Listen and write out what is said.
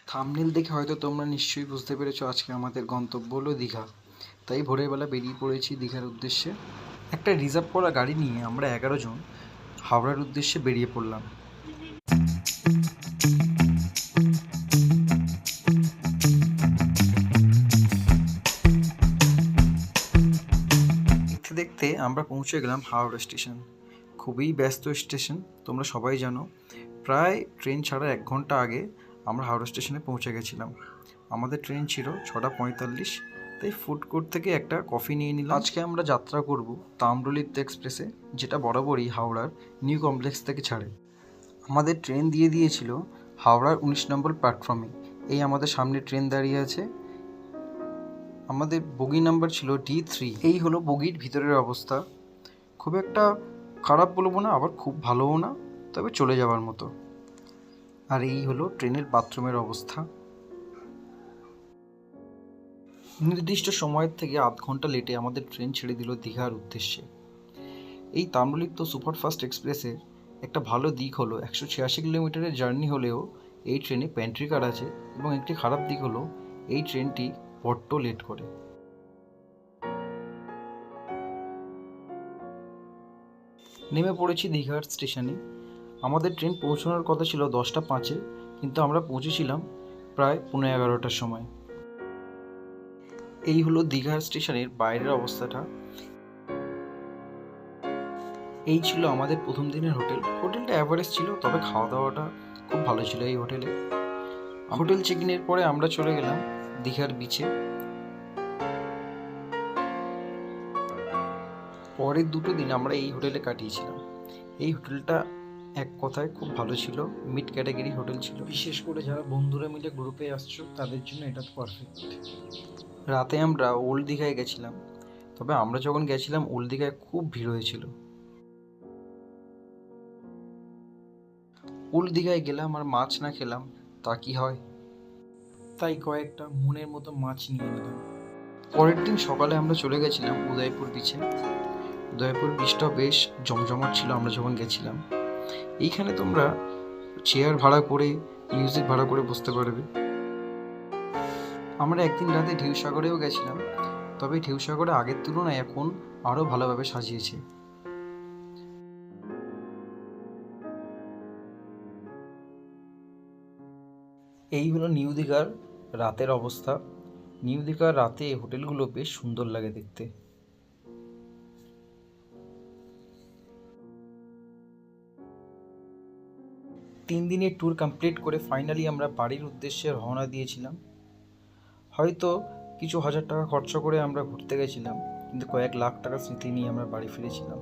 Thumbnail দেখে হয়তো তোমরা নিশ্চয়ই বুঝতে পেরেছো আজকে আমাদের গন্তব্য হলো দীঘা। তাই ভোরের বেলা বেরিয়ে পড়েছি দীঘার উদ্দেশ্যে। একটা রিজার্ভ করা গাড়ি নিয়ে আমরা 11 জন হাওড়ার উদ্দেশ্যে বেরিয়ে পড়লাম। দেখতে দেখতে আমরা পৌঁছে গেলাম হাওড়া স্টেশন। খুবই ব্যস্ত স্টেশন, তোমরা সবাই জানো। প্রায় ট্রেন ছাড়ার 1 ঘন্টা আগে আমরা হাওড়া স্টেশনে পৌঁছে গেছিলাম। আমাদের ট্রেন ছিল 6:45, তাই ফুড কোর্ট থেকে একটা কফি নিয়ে নিলাম। আজকে আমরা যাত্রা করব তাম্রলিপ্ত এক্সপ্রেসে, যেটা বরাবরই হাওড়ার নিউ কমপ্লেক্স থেকে ছাড়ে। আমাদের ট্রেন দিয়ে দিয়েছিল হাওড়ার 19 নম্বর প্ল্যাটফর্মে। এই আমাদের সামনে ট্রেন দাঁড়িয়ে আছে। আমাদের বগি নাম্বার ছিল D3। এই হলো বগির ভিতরের অবস্থা। খুব একটা খারাপ বলবো না, আবার খুব ভালোও না, তবে চলে যাওয়ার মতো। আর এই হলো ট্রেনের বাথরুমের অবস্থা। নির্দিষ্ট সময়ের থেকে আধ ঘন্টা লেটে আমাদের ট্রেন ছেড়ে দিল দীঘার উদ্দেশ্যে। এই তাম্রলিপ্ত সুপারফাস্ট এক্সপ্রেসের একটা ভালো দিক হলো 186 কিলোমিটারের জার্নি হলেও এই ট্রেনে প্যান্ট্রি কার আছে, এবং একটি খারাপ দিক হলো এই ট্রেনটি বড্ড লেট করে। নেমে পড়েছি দীঘার স্টেশনে। আমাদের ট্রেন পৌঁছানোর কথা ছিল 10:05, কিন্তু আমরা পৌঁছেছিলাম প্রায় 11:15টার সময়। এই হলো দীঘার স্টেশনের বাইরের অবস্থাটা। এই ছিল আমাদের প্রথম দিনের হোটেল। হোটেলটা অ্যাভারেজ ছিল, তবে খাওয়া দাওয়াটা খুব ভালো ছিল এই হোটেলে। হোটেল চেক ইনের পরে আমরা চলে গেলাম দীঘার বিচে। পরের 2 দিন আমরা এই হোটেলে কাটিয়েছিলাম। এই হোটেলটা এক কথায় খুব ভালো ছিল, মিড ক্যাটাগরি হোটেল ছিল। বিশেষ করে যারা বন্ধুরা মিলে গ্রুপে আসছো তাদের জন্য এটা পারফেক্ট। রাতে আমরা ওল্ড দীঘায় গেছিলাম, তবে আমরা যখন গেছিলাম ওল্ড দীঘায় খুব ভিড় হয়েছিল। ওল্ড দীঘায় গেলাম আর মাছ না খেলাম তা কি হয়, তাই কয়েকটা মনের মতো মাছ নিয়ে নিলাম। পরের দিন সকালে আমরা চলে গেছিলাম উদয়পুর বিচে। উদয়পুর বিচটা বেশ জমজমাট ছিল আমরা যখন গেছিলাম। এইখানে তোমরা চেয়ার ভাড়া করে, মিউজিক ভাড়া করে বসতে পারবে। আমরা একদিন রাতে ঢেউসাগরেও গেছিলাম, তবে ঢেউসাগরে আগের তুলনায় এখন আরও ভালোভাবে সাজিয়েছে। এই হলো নিউ দীঘার রাতের অবস্থা। নিউ দীঘার রাতে হোটেলগুলো বেশ সুন্দর লাগে দেখতে। 3 দিনের ট্যুর কমপ্লিট করে ফাইনালি আমরা বাড়ির উদ্দেশ্যে রওনা দিয়েছিলাম। হয়তো কিছু হাজার টাকা খরচা করে আমরা ঘুরতে গেছিলাম, কিন্তু কয়েক লাখ টাকা স্মৃতি নিয়ে আমরা বাড়ি ফিরেছিলাম।